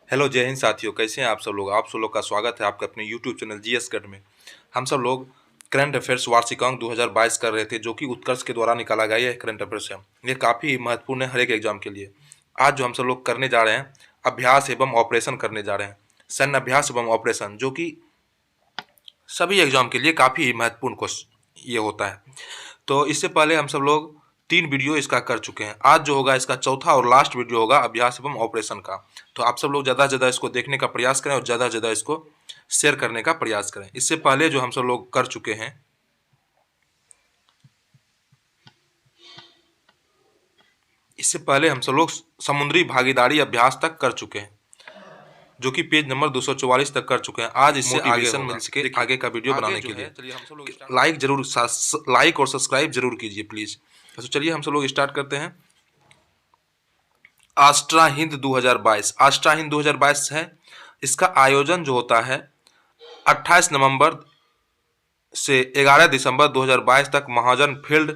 Hello जय हिंद साथियों, कैसे हैं आप सब लोग का स्वागत है आपके अपने यूट्यूब चैनल जीएस गढ़ में। हम सब लोग करंट अफेयर्स वार्षिकांक 2022 कर रहे थे, जो कि उत्कर्ष के द्वारा निकाला गया यह करंट अफेयर्स है। ये काफ़ी महत्वपूर्ण है हर एक एग्जाम के लिए। आज जो हम सब लोग करने जा रहे हैं, अभ्यास एवं ऑपरेशन करने जा रहे हैं। सैन्य अभ्यास एवं ऑपरेशन, जो कि सभी एग्जाम के लिए काफ़ी महत्वपूर्ण क्वेश्चन ये होता है। तो इससे पहले हम सब लोग 3 वीडियो इसका कर चुके हैं। आज जो होगा इसका चौथा और लास्ट वीडियो होगा अभ्यास एवं ऑपरेशन का। तो आप सब लोग ज़्यादा से ज़्यादा इसको देखने का प्रयास करें और ज़्यादा से ज़्यादा इसको शेयर करने का प्रयास करें। इससे पहले जो हम सब लोग कर चुके हैं, इससे पहले हम सब लोग समुद्री भागीदारी अभ्यास तक कर चुके हैं, जो कि पेज नंबर 244 तक कर चुके हैं। आज इससे मोटिवेशन मिल सके आगे का वीडियो बनाने के लिए लाइक और सब्सक्राइब जरूर कीजिए प्लीज। तो चलिए हम सब लोग स्टार्ट करते हैं। आस्ट्रा हिंद 2022, आस्ट्रा हिंद 2022 है। इसका आयोजन जो होता है 28 नवंबर से 11 दिसंबर 2022 तक महाजन फील्ड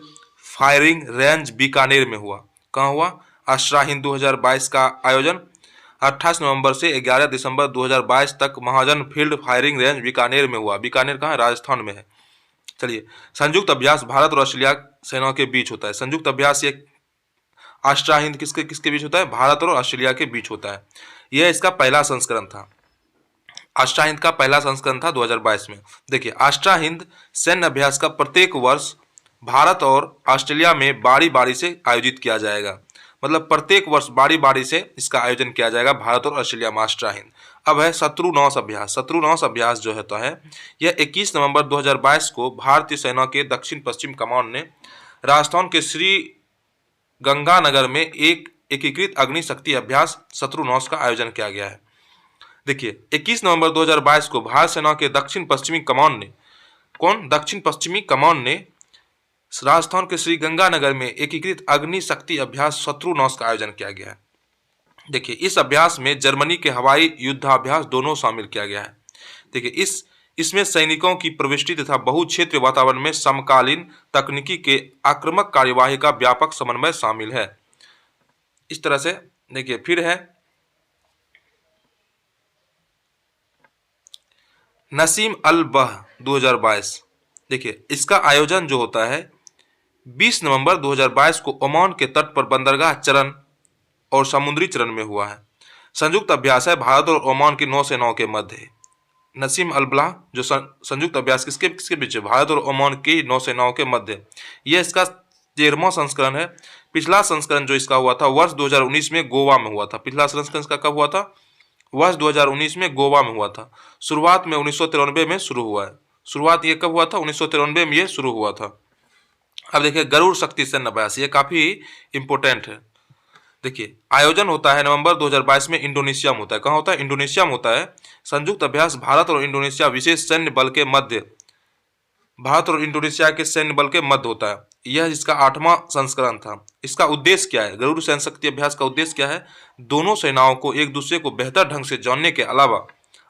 फायरिंग रेंज बीकानेर में हुआ। कहाँ हुआ? आस्ट्रा हिंद 2022 का आयोजन 28 नवंबर से 11 दिसंबर 2022 तक महाजन फील्ड फायरिंग रेंज बीकानेर में हुआ। बीकानेर कहाँ है? राजस्थान में है। चलिए, संयुक्त अभ्यास भारत और ऑस्ट्रेलिया सेनाओं के बीच होता है। संयुक्त अभ्यास ये आस्ट्रा हिंद किसके किसके बीच होता है? भारत और ऑस्ट्रेलिया के बीच होता है। यह इसका पहला संस्करण था। आस्ट्रा हिंद का पहला संस्करण था 2022 में। देखिए, आस्ट्रा हिंद सैन्य अभ्यास का प्रत्येक वर्ष भारत और ऑस्ट्रेलिया में बारी बारी से आयोजित किया जाएगा। मतलब प्रत्येक वर्ष बारी बारी से इसका आयोजन किया जाएगा भारत और ऑस्ट्रेलिया में आस्ट्रा हिंद। अब है शत्रुनाश अभ्यास। शत्रुनाश अभ्यास जो होता है यह 21 नवंबर 2022 को भारतीय सेना के दक्षिण पश्चिम कमान ने राजस्थान के श्री गंगानगर में एक एकीकृत अग्नि शक्ति अभ्यास शत्रुनाश का आयोजन किया गया है। देखिए, 21 नवंबर 2022 को भारत सेना के दक्षिण पश्चिमी कमान ने दक्षिण पश्चिमी कमान ने राजस्थान के श्री गंगानगर में एकीकृत अग्नि शक्ति अभ्यास शत्रुनाश का आयोजन किया गया है। देखिए, इस अभ्यास में जर्मनी के हवाई युद्धाभ्यास दोनों शामिल किया गया है। देखिए, इसमें सैनिकों की प्रविष्टि तथा बहुक्षेत्रीय वातावरण में समकालीन तकनीकी के आक्रामक कार्यवाही का व्यापक समन्वय शामिल है। इस तरह से देखिए, फिर है नसीम अल बह 2022। देखिए, इसका आयोजन जो होता है 20 नवंबर 2022 को ओमान के तट पर बंदरगाह चरण और समुद्री चरण में हुआ है। संयुक्त अभ्यास है भारत और ओमान की नौसेनाओं के मध्य। नसीम अल बलाह जो संयुक्त अभ्यास किसके किसके बीच है? भारत और ओमान की नौसेनाओं के मध्य। यह इसका 13वां संस्करण है। पिछला संस्करण जो इसका हुआ था वर्ष 2019 में गोवा में हुआ था। पिछला संस्करण इसका कब हुआ था? वर्ष 2019 में गोवा में हुआ था। शुरुआत में 1993 में शुरू हुआ है। शुरुआत ये कब हुआ था? 1993 में ये शुरू हुआ था। अब देखिए, गरुड़ शक्ति सैन्य अभ्यास, ये काफी इंपोर्टेंट है। देखिए, आयोजन होता है नवंबर 2022 में इंडोनेशिया में होता है। कहाँ होता है? इंडोनेशिया में होता है। संयुक्त अभ्यास भारत और इंडोनेशिया विशेष सैन्य बल के मध्य, भारत और इंडोनेशिया के सैन्य बल के मध्य होता है। यह इसका 8वां संस्करण था। इसका उद्देश्य क्या है? गरुड़ सैन्य शक्ति अभ्यास का उद्देश्य क्या है? दोनों सेनाओं को एक दूसरे को बेहतर ढंग से जानने के अलावा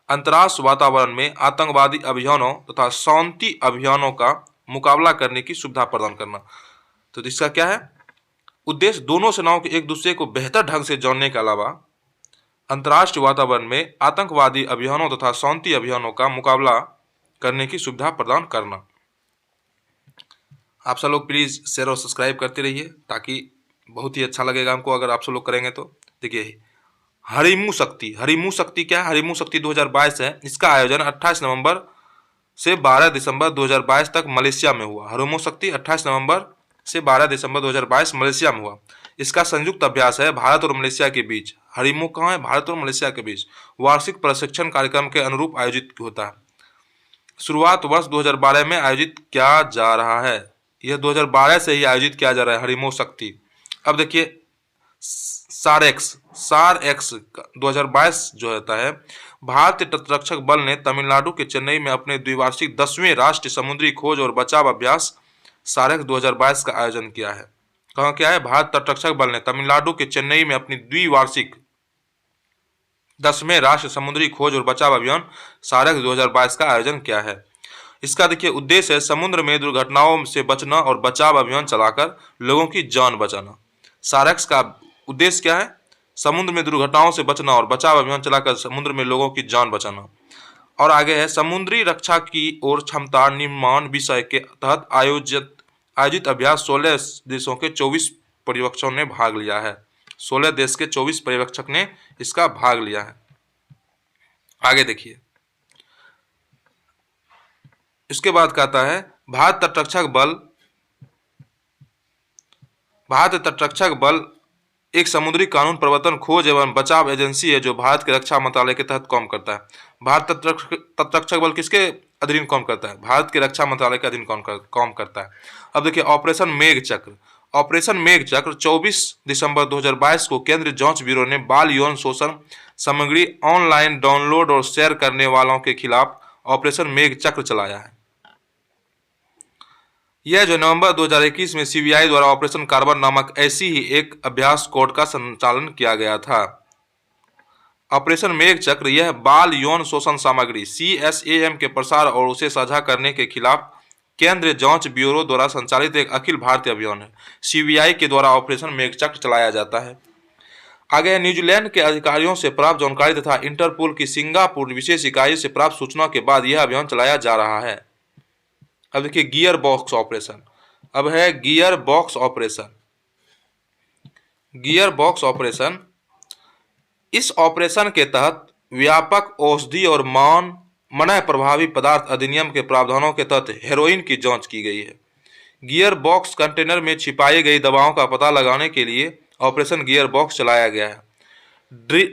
अंतर्राष्ट्रीय वातावरण में आतंकवादी अभियानों तथा शांति अभियानों का मुकाबला करने की सुविधा प्रदान करना। तो इसका क्या है उद्देश्य? दोनों सेनाओं के एक दूसरे को बेहतर ढंग से जानने के अलावा अंतर्राष्ट्रीय वातावरण में आतंकवादी अभियानों तथा शांति अभियानों का मुकाबला करने की सुविधा प्रदान करना। आप सब लोग प्लीज शेयर और सब्सक्राइब करते रहिए, ताकि बहुत ही अच्छा लगेगा हमको अगर आप सब लोग करेंगे तो। देखिए, हरिमू शक्ति, हरिमू शक्ति क्या है? हरिमू शक्ति 2022 है। इसका आयोजन 28 नवंबर से 12 दिसंबर 2022 तक मलेशिया में हुआ। हरिमू शक्ति 28 नवंबर से 12 दिसंबर 2022 मलेशिया में हुआ। इसका संयुक्त अभ्यास है भारत और मलेशिया के बीच। हरिमू कहाँ है? भारत और मलेशिया के बीच। वार्षिक प्रशिक्षण कार्यक्रम के अनुरूप आयोजित होता है। शुरुआत वर्ष 2012 में आयोजित किया जा रहा है। यह 2012 से ही आयोजित किया जा रहा है हरिमू शक्ति। अब देखिए, सार एक्स 2022 जो होता है, भारतीय तटरक्षक बल ने तमिलनाडु के चेन्नई में अपने द्विवार्षिक 10वें राष्ट्रीय समुद्री खोज और बचाव अभ्यास सारेक्स 2022 का आयोजन किया है। कहाँ किया है? भारत तटरक्षक बल ने तमिलनाडु के चेन्नई में अपनी द्विवार्षिक 10वें राष्ट्रीय समुद्री खोज और बचाव अभियान सारेक्स 2022 का आयोजन किया है। इसका देखिए उद्देश्य है समुद्र में दुर्घटनाओं से बचना और बचाव अभियान चलाकर लोगों की जान बचाना। सारेक्स का उद्देश्य क्या है? समुद्र में दुर्घटनाओं से बचना और बचाव अभियान चलाकर समुद्र में लोगों की जान बचाना। और आगे है समुद्री रक्षा की ओर क्षमता निर्माण विषय के तहत आयोजित अभ्यास 16 देशों के 24 पर्यवेक्षकों ने भाग लिया है। 16 देश के 24 पर्यवेक्षक ने इसका भाग लिया है। आगे देखिए, इसके बाद कहता है भारत तटरक्षक बल एक समुद्री कानून प्रवर्तन, खोज एवं बचाव एजेंसी है जो भारत के रक्षा मंत्रालय के तहत काम करता है। भारत तटरक्षक बल किसके अधीन काम करता है? भारत के रक्षा मंत्रालय के अधीन काम करता है। अब देखिए ऑपरेशन मेघचक्र। ऑपरेशन मेघचक्र 24 दिसंबर 2022 को केंद्रीय जांच ब्यूरो ने बाल यौन शोषण सामग्री ऑनलाइन डाउनलोड और शेयर करने वालों के खिलाफ ऑपरेशन मेघचक्र चलाया है। यह जो नवंबर 2021 में सीबीआई द्वारा ऑपरेशन कार्बन नामक ऐसी ही एक अभ्यास कोड का संचालन किया गया था। ऑपरेशन मेघचक्र यह बाल यौन शोषण सामग्री CSAM के प्रसार और उसे साझा करने के खिलाफ केंद्रीय जांच ब्यूरो द्वारा संचालित एक अखिल भारतीय अभियान है। सीबीआई के द्वारा ऑपरेशन मेघचक्र चलाया जाता है। आगे न्यूजीलैंड के अधिकारियों से प्राप्त जानकारी तथा इंटरपोल की सिंगापुर विशेष इकाई से प्राप्त सूचना के बाद यह अभियान चलाया जा रहा है। अब देखिए गियर बॉक्स ऑपरेशन। अब है gear box operation. Gear box operation, इस ऑपरेशन के तहत व्यापक औषधि और मना प्रभावी पदार्थ अधिनियम के प्रावधानों के तहत हेरोइन की जांच की गई है। गियर बॉक्स कंटेनर में छिपाई गई दवाओं का पता लगाने के लिए ऑपरेशन गियर बॉक्स चलाया गया है।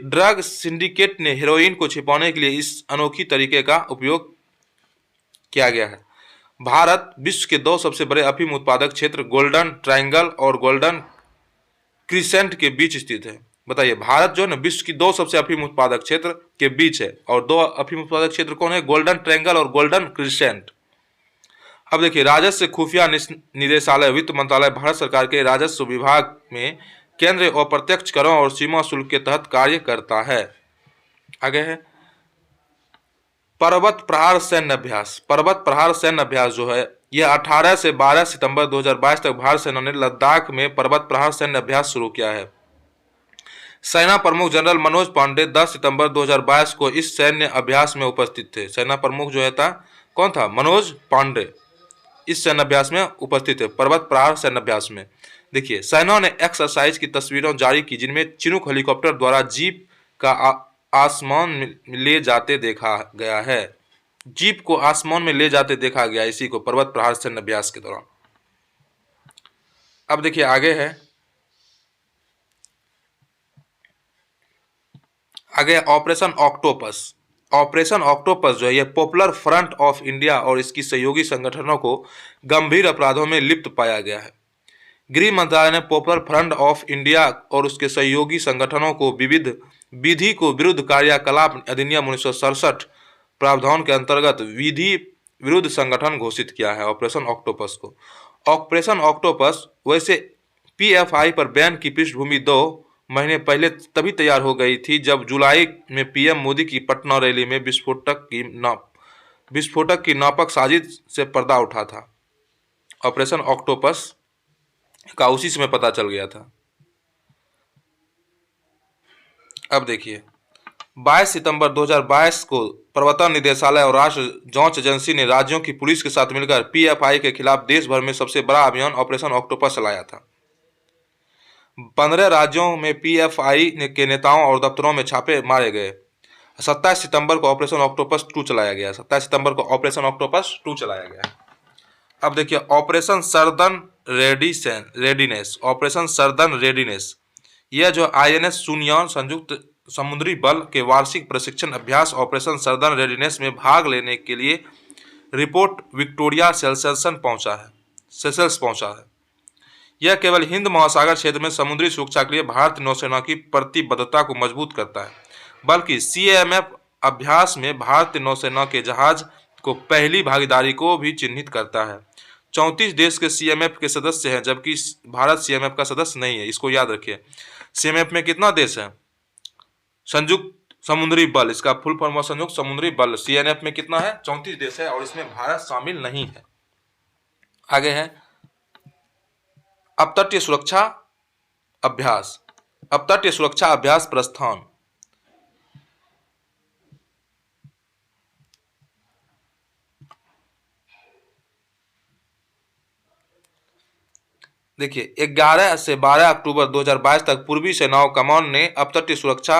ड्रग सिंडिकेट ने हेरोइन को छिपाने के लिए इस अनोखी तरीके का उपयोग किया गया है। भारत विश्व के 2 सबसे बड़े अफीम उत्पादक क्षेत्र गोल्डन ट्रायंगल और गोल्डन क्रिसेंट के बीच स्थित है। बताइए, भारत जो है ना विश्व की 2 सबसे अफीम उत्पादक क्षेत्र के बीच है, और 2 अफीम उत्पादक क्षेत्र कौन है? गोल्डन ट्रायंगल और गोल्डन क्रिसेंट। अब देखिए राजस्व खुफिया निदेशालय वित्त मंत्रालय भारत सरकार के राजस्व विभाग में केंद्रीय अप्रत्यक्ष करों और सीमा शुल्क के तहत कार्य करता है। आगे है पर्वत प्रहार सैन्य अभ्यास। पर्वत प्रहार सैन्य अभ्यास जो है यह 18 से 12 सितंबर 2022 तक भारत सेना ने लद्दाख में पर्वत प्रहार सैन्य अभ्यास शुरू किया है। सेना प्रमुख जनरल मनोज पांडे 10 सितंबर 2022 को इस सैन्य अभ्यास में उपस्थित थे। सेना प्रमुख जो है था कौन था? मनोज पांडे इस सैन्य अभ्यास में उपस्थित है, पर्वत प्रहार सैन्य अभ्यास में। देखिए सेना ने एक्सरसाइज की तस्वीरें जारी की जिनमें चिनूक हेलीकॉप्टर द्वारा जीप का आसमान में ले जाते देखा गया है। जीप को आसमान में ले जाते देखा गया, इसी को पर्वत प्रहार सैन्य अभ्यास के दौरान। अब देखिए आगे ऑपरेशन ऑक्टोपस। ऑपरेशन ऑक्टोपस जो है यह पॉपुलर फ्रंट ऑफ इंडिया और इसकी सहयोगी संगठनों को गंभीर अपराधों में लिप्त पाया गया है। गृह मंत्रालय ने पॉपुलर फ्रंट ऑफ इंडिया और उसके सहयोगी संगठनों को विविध विधि को विरुद्ध कार्यकलाप अधिनियम 1967 प्रावधान के अंतर्गत विधि विरुद्ध संगठन घोषित किया है ऑपरेशन ऑक्टोपस को। ऑपरेशन ऑक्टोपस वैसे PFI पर बैन की पृष्ठभूमि 2 महीने पहले तभी तैयार हो गई थी जब जुलाई में PM मोदी की पटना रैली में विस्फोटक की नापक साजिश से पर्दा उठा था। ऑपरेशन ऑक्टोपस का उसी समय पता चल गया था। अब देखिए 22 सितंबर 2022 को प्रवर्तन निदेशालय और राष्ट्रीय जांच एजेंसी ने राज्यों की पुलिस के साथ मिलकर PFI के खिलाफ देश भर में सबसे बड़ा अभियान ऑपरेशन ऑक्टोपस चलाया था। 15 राज्यों में PFI के नेताओं और दफ्तरों में छापे मारे गए। 27 सितंबर को ऑपरेशन ऑक्टोपस 2 चलाया गया। 27 सितंबर को ऑपरेशन ऑक्टोपस 2 चलाया गया। अब देखिए operation southern readiness. Operation southern readiness यह जो INS सुनियान संयुक्त समुद्री बल के वार्षिक प्रशिक्षण अभ्यास ऑपरेशन सर्दन रेडिनेस में भाग लेने के लिए रिपोर्ट विक्टोरिया सेशल्स पहुंचा है। यह केवल हिंद महासागर क्षेत्र में समुद्री सुरक्षा के लिए भारतीय नौसेना की प्रतिबद्धता को मजबूत करता है, बल्कि CMF अभ्यास में भारतीय नौसेना के जहाज को पहली भागीदारी को भी चिन्हित करता है। 34 देश के CMF के सदस्य हैं जबकि भारत CMF का सदस्य नहीं है, इसको याद रखिए। CMF में कितना देश है? संयुक्त समुद्री बल, इसका फुल फॉर्म संयुक्त समुद्री बल। CNF में कितना है? 34 देश है और इसमें भारत शामिल नहीं है। आगे है अपतटीय सुरक्षा अभ्यास। अपतटीय सुरक्षा अभ्यास प्रस्थान। देखिए 11 से 12 अक्टूबर 2022 तक पूर्वी सेनाओं कमान ने अपतटीय सुरक्षा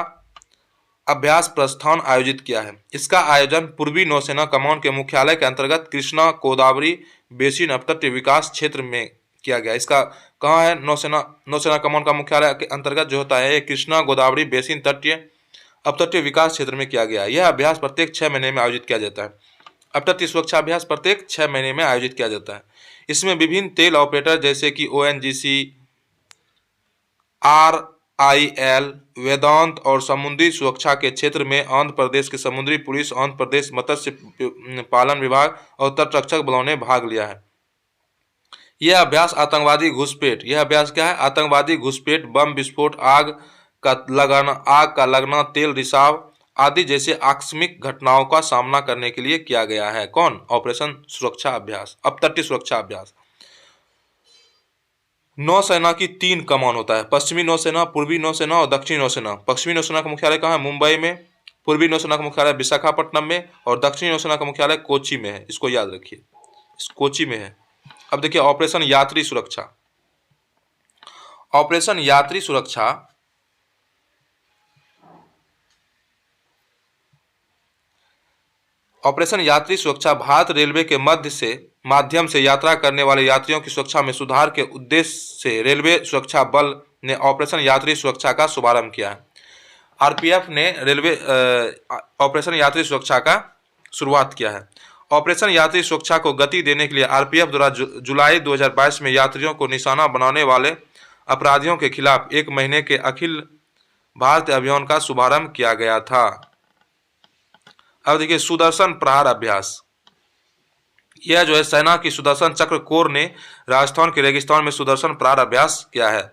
अभ्यास प्रस्थान आयोजित किया है। इसका आयोजन पूर्वी नौसेना कमान के मुख्यालय के अंतर्गत कृष्णा गोदावरी बेसिन अपतटीय विकास क्षेत्र में किया गया। इसका कहाँ है? नौसेना कमान का मुख्यालय के अंतर्गत जो होता है कृष्णा गोदावरी बेसिन तटीय अपतटीय विकास क्षेत्र में किया गया। यह अभ्यास प्रत्येक 6 महीने में आयोजित किया जाता है। अपतटीय सुरक्षा अभ्यास प्रत्येक 6 महीने में आयोजित किया जाता है। इसमें विभिन्न तेल ऑपरेटर जैसे कि ONGC, RIL, वेदांत और समुद्री सुरक्षा के क्षेत्र में आंध्र प्रदेश की समुद्री पुलिस, आंध्र प्रदेश मत्स्य पालन विभाग और तटरक्षक बलों ने भाग लिया है। यह अभ्यास आतंकवादी घुसपैठ, यह अभ्यास क्या है? आतंकवादी घुसपैठ, बम विस्फोट, आग का लगना, तेल रिसाव आदि जैसे आकस्मिक घटनाओं का सामना करने के लिए किया गया है। कौन? ऑपरेशन सुरक्षा अभ्यास, अपतटीय सुरक्षा अभ्यास। नौसेना की 3 कमान होता है, पश्चिमी नौसेना, पूर्वी नौसेना और दक्षिणी नौसेना। पश्चिमी नौसेना का मुख्यालय कहाँ है? मुंबई में। पूर्वी नौसेना का मुख्यालय विशाखापट्टनम में और दक्षिणी नौसेना का मुख्यालय कोची में है। इसको याद रखिए, कोची में है। अब देखिए ऑपरेशन यात्री सुरक्षा। ऑपरेशन यात्री सुरक्षा भारत रेलवे के माध्यम से यात्रा करने वाले यात्रियों की सुरक्षा में सुधार के उद्देश्य से रेलवे सुरक्षा बल ने ऑपरेशन यात्री सुरक्षा का शुभारंभ किया है। RPF ने ऑपरेशन यात्री सुरक्षा का शुरुआत किया है। ऑपरेशन यात्री सुरक्षा को गति देने के लिए RPF द्वारा जुलाई 2022 में यात्रियों को निशाना बनाने वाले अपराधियों के खिलाफ 1 महीने के अखिल भारतीय अभियान का शुभारंभ किया गया था। अब देखिए सुदर्शन प्रहार अभ्यास। यह जो है सेना की सुदर्शन चक्र कोर ने राजस्थान के रेगिस्तान में सुदर्शन प्रहार अभ्यास किया है।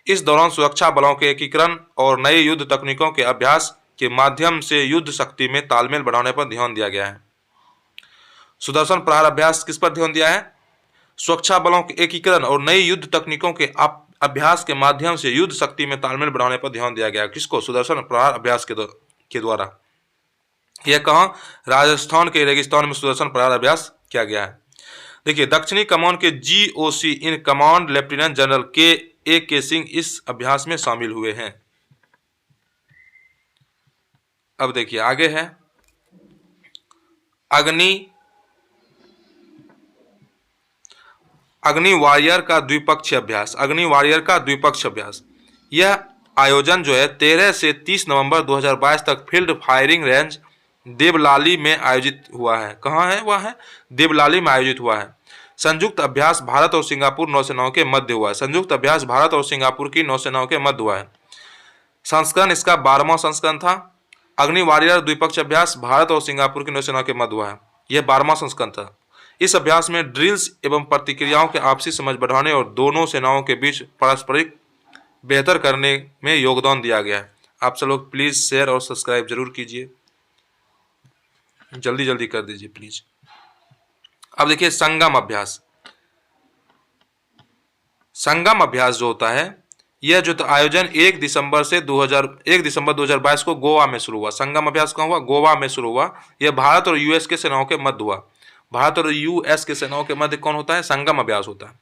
इस दौरान सुरक्षा बलों के एकीकरण और नए युद्ध तकनीकों के अभ्यास के माध्यम से युद्ध शक्ति में तालमेल बढ़ाने पर ध्यान दिया गया है। सुदर्शन प्रहार अभ्यास किस पर ध्यान दिया है? सुरक्षा बलों के एकीकरण और नई युद्ध तकनीकों के अभ्यास के माध्यम से युद्ध शक्ति में तालमेल बढ़ाने पर ध्यान दिया गया। किसको? सुदर्शन प्रहार अभ्यास के द्वारा। यह कहाँ? राजस्थान के रेगिस्तान में सुदर्शन प्रहार अभ्यास किया गया है। देखिए दक्षिणी कमान के GOC in command lieutenant general के सिंह इस अभ्यास में शामिल हुए हैं। अब देखिए आगे है अग्नि वॉरियर का द्विपक्षीय अभ्यास। अग्नि वॉरियर का द्विपक्षीय अभ्यास, यह आयोजन जो है 13 से 30 नवंबर 2022 तक फील्ड फायरिंग रेंज देवलाली में आयोजित हुआ है। कहाँ है? वह है देवलाली में आयोजित हुआ है। संयुक्त अभ्यास भारत और सिंगापुर नौसेनाओं के मध्य हुआ है। संयुक्त अभ्यास भारत और सिंगापुर की नौसेनाओं के मध्य हुआ है। संस्करण इसका 12वां संस्करण था। अग्नि वॉरियर द्विपक्षीय अभ्यास भारत और सिंगापुर की नौसेनाओं के मध्य हुआ है। यह 12वां संस्करण था। इस अभ्यास में ड्रिल्स एवं प्रतिक्रियाओं के आपसी समझ बढ़ाने और दोनों सेनाओं के बीच पारस्परिक बेहतर करने में योगदान दिया गया है। आप सब लोग प्लीज शेयर और सब्सक्राइब जरूर कीजिए, जल्दी जल्दी कर दीजिए प्लीज। अब देखिए संगम अभ्यास। संगम अभ्यास जो होता है यह जो आयोजन 1 दिसंबर 2022 को गोवा में शुरू हुआ। संगम अभ्यास कहाँ हुआ? गोवा में शुरू हुआ। यह भारत और US के सेनाओं के मध्य हुआ। भारत और US के सेनाओं के मध्य कौन होता है? संगम अभ्यास होता है।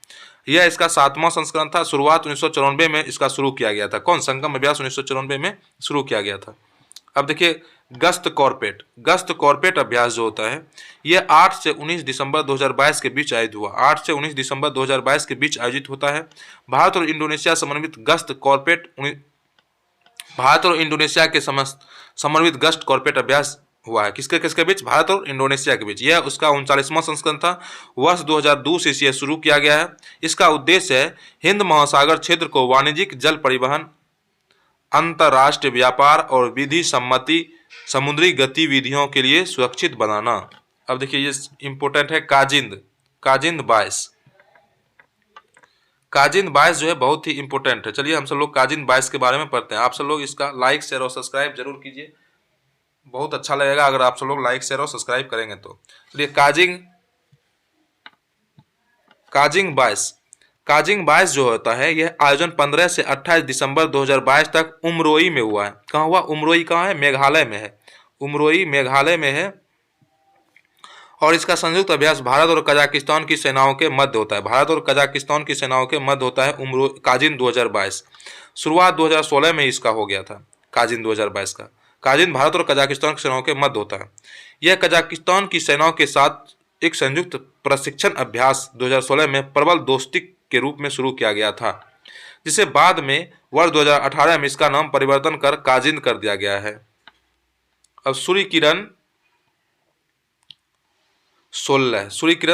यह इसका 7वां संस्करण था। शुरुआत 1994 में इसका शुरू किया गया था। कौन? संगम अभ्यास 1994 में शुरू किया गया था। अब देखिए गश्त कॉर्पेट अभ्यास जो होता है यह 8 से 19 दिसंबर 2022 के बीच आयोजित हुआ। 8 से 19 दिसंबर 2022 के बीच आयोजित होता है। भारत और इंडोनेशिया के समन्वित गश्त कॉर्पेट अभ्यास हुआ है। किसके किसके बीच? भारत और इंडोनेशिया के बीच। यह उसका 39वां संस्करण था। वर्ष 2002 से इसे शुरू किया गया है। इसका उद्देश्य है हिंद महासागर क्षेत्र को वाणिज्यिक जल परिवहन, अंतर्राष्ट्रीय व्यापार और विधि सम्मति समुद्री गतिविधियों के लिए सुरक्षित बनाना। अब देखिए ये इंपॉर्टेंट है काजिंद 22 जो है बहुत ही इंपॉर्टेंट है। चलिए हम सब लोग काजिंद 22 के बारे में पढ़ते हैं। आप सब लोग इसका लाइक शेयर और सब्सक्राइब जरूर कीजिए, बहुत अच्छा लगेगा अगर आप सब लोग लाइक शेयर और सब्सक्राइब करेंगे तो। चलिए काजिंग काजिंग 22 जो होता है यह आयोजन 15 से 28 दिसंबर 2022 तक उमरोई में हुआ है। कहाँ हुआ? उमरोई कहाँ है? मेघालय में है। उमरोई मेघालय में है और इसका संयुक्त अभ्यास भारत और कजाकिस्तान की सेनाओं के मध्य होता है। भारत और कजाकिस्तान की सेनाओं के मध्य होता है काजिन 2022। शुरुआत 2016 में इसका हो गया था, काजिन 2022 का। काजिन भारत और कजाकिस्तान की सेनाओं के मध्य होता है। यह कजाकिस्तान की सेनाओं के साथ एक संयुक्त प्रशिक्षण अभ्यास 2016 में प्रबल दोस्ती के रूप में शुरू किया गया था, जिसे बाद में वर्ष 2018 में इसका नाम परिवर्तन कर काजिन कर दिया गया है। अब सूर्य किरण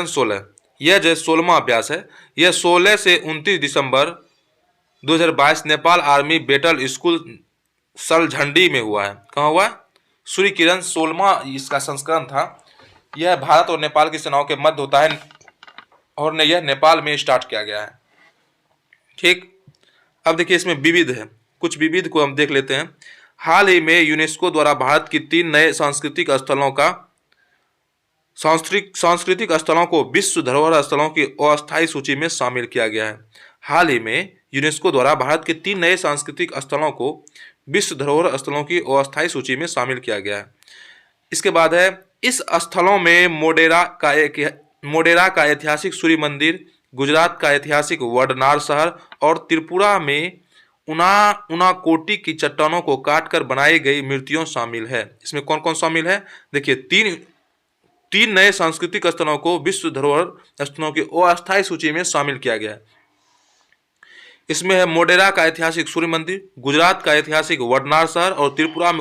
16 यह जो 16वां अभ्यास है यह 16 से 29 दिसंबर 2022 नेपाल आर्मी बैटल स्कूल सलझंडी में हुआ है। कहाँ हुआ? सूर्य किरण 16वां इसका संस्करण था। यह भारत और नेपाल की सेनाओं के मध्य होता है और यह नेपाल में स्टार्ट किया गया है। ठीक, अब देखिए इसमें विविध है, कुछ विविध को हम देख लेते हैं। हाल ही में यूनेस्को द्वारा भारत की 3 नए सांस्कृतिक स्थलों को विश्व धरोहर स्थलों की अस्थायी सूची में शामिल किया गया है। हाल ही में यूनेस्को द्वारा भारत के 3 नए सांस्कृतिक स्थलों को विश्व धरोहर स्थलों की अस्थायी सूची में शामिल किया गया है। इसके बाद है, इस स्थलों में मोडेरा का ऐतिहासिक सूर्य मंदिर, गुजरात का ऐतिहासिक वडनार शहर और त्रिपुरा में उनाकोटी की चट्टानों को काटकर बनाई गई मूर्तियां शामिल है। इसमें कौन कौन शामिल है? देखिए, तीन नए सांस्कृतिक स्थलों को विश्व धरोहर स्थलों की अस्थायी सूची में शामिल किया गया है। इसमें है मोडेरा का ऐतिहासिक सूर्य मंदिर, गुजरात का ऐतिहासिक वडनार शहर और त्रिपुरा में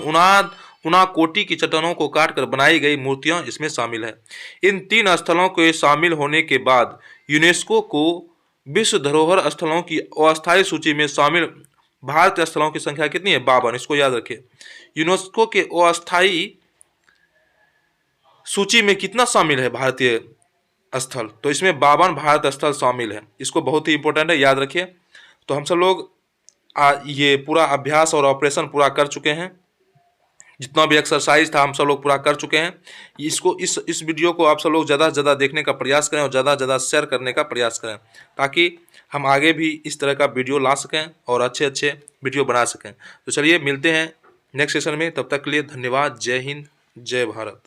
उनाकोटी की चट्टानों को काटकर बनाई गई मूर्तियां इसमें शामिल है। इन 3 स्थलों के शामिल होने के बाद यूनेस्को को विश्व धरोहर स्थलों की अस्थायी सूची में शामिल भारतीय स्थलों की संख्या कितनी है? 52। इसको याद रखिए। यूनेस्को के अस्थायी सूची में कितना शामिल है भारतीय स्थल? तो इसमें 52 भारत स्थल शामिल है। इसको बहुत ही इंपॉर्टेंट है, याद रखिए। तो हम सब लोग ये पूरा अभ्यास और ऑपरेशन पूरा कर चुके हैं। जितना भी एक्सरसाइज था हम सब लोग पूरा कर चुके हैं। इस वीडियो को आप सब लोग ज़्यादा से ज़्यादा देखने का प्रयास करें और ज़्यादा से ज़्यादा शेयर करने का प्रयास करें, ताकि हम आगे भी इस तरह का वीडियो ला सकें और अच्छे अच्छे वीडियो बना सकें। तो चलिए मिलते हैं नेक्स्ट सेशन में, तब तक के लिए धन्यवाद। जय हिंद, जय भारत।